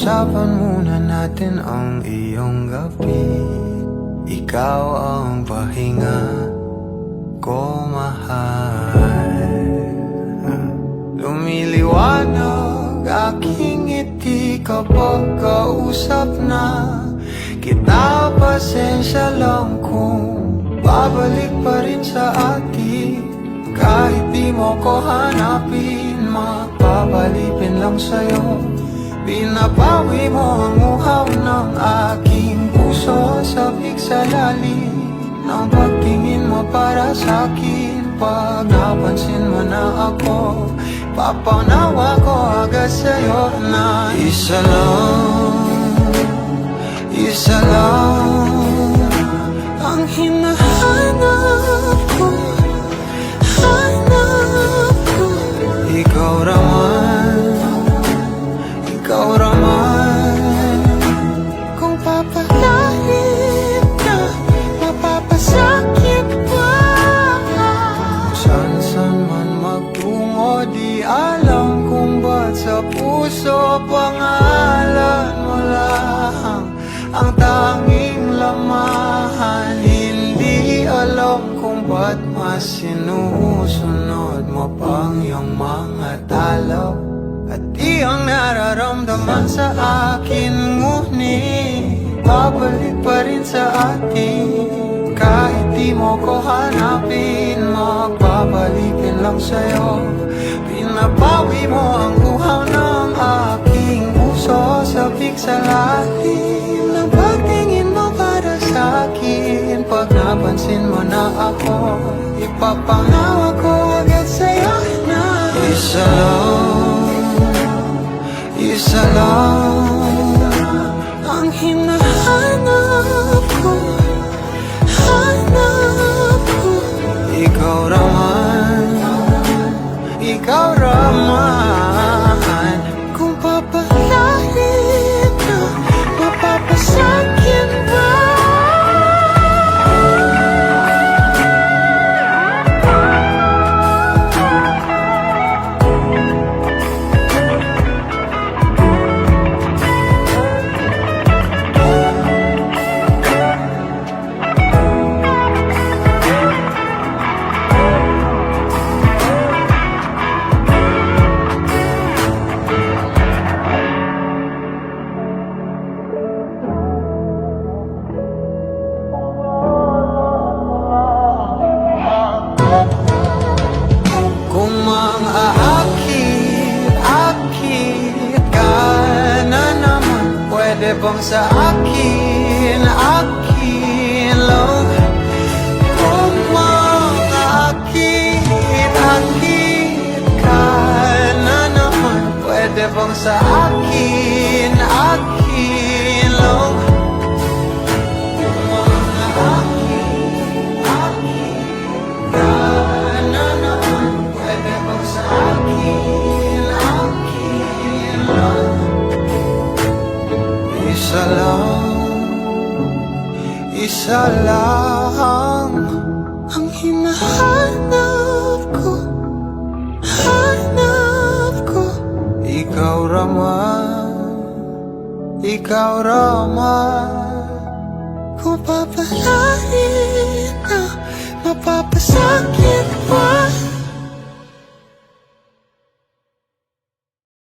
Pag-usapan muna natin ang iyong gabi. Ikaw ang pahinga ko, mahal. Lumiliwanag aking ngiti kapag kausap na kita. Pasensya lang kung babalik pa rin sa atin. Kahit di mo ko hanapin, mapapalipin lang sa'yo. Pinapawi mo ang uhaw ng aking puso. Sabik sa lalim ng pagtingin mo para sa'kin. Pag napansin mo na ako, papanawa ko agad sa'yo na isa lang ang hinahanap ko. Ikaw raman, kung papalalim na, mapapasakit pa. San man magtungo, di alam kung ba't sa puso pangalan mo lang ang tanging lamahan. Hindi alam kung ba't mas sinusunod mo pang iyong mga talo. At di ang nararamdaman sa akin, ngunit babalik pa rin sa atin. Kahit di mo ko hanapin, magbabalikin lang sa'yo. Pinapawi mo ang uhaw ng aking puso. Sabik sa lalim ng pagtingin mo para sa'kin. Pag napansin mo na ako, ipapanawa ko agad sa'yo na isa lang ang hinahanap ko, Ikaw raman, kung papalalim na, mapapasakit ba? Pwede bang sa akin lang? Kung makaakit ka na naman, pwede bang sa akin lang? Kung makaakit ka na naman, pwede bang sa akin lang? Isa lang ang hinahanap ko, Ikaw raman, kung papalarin na, mapapasakit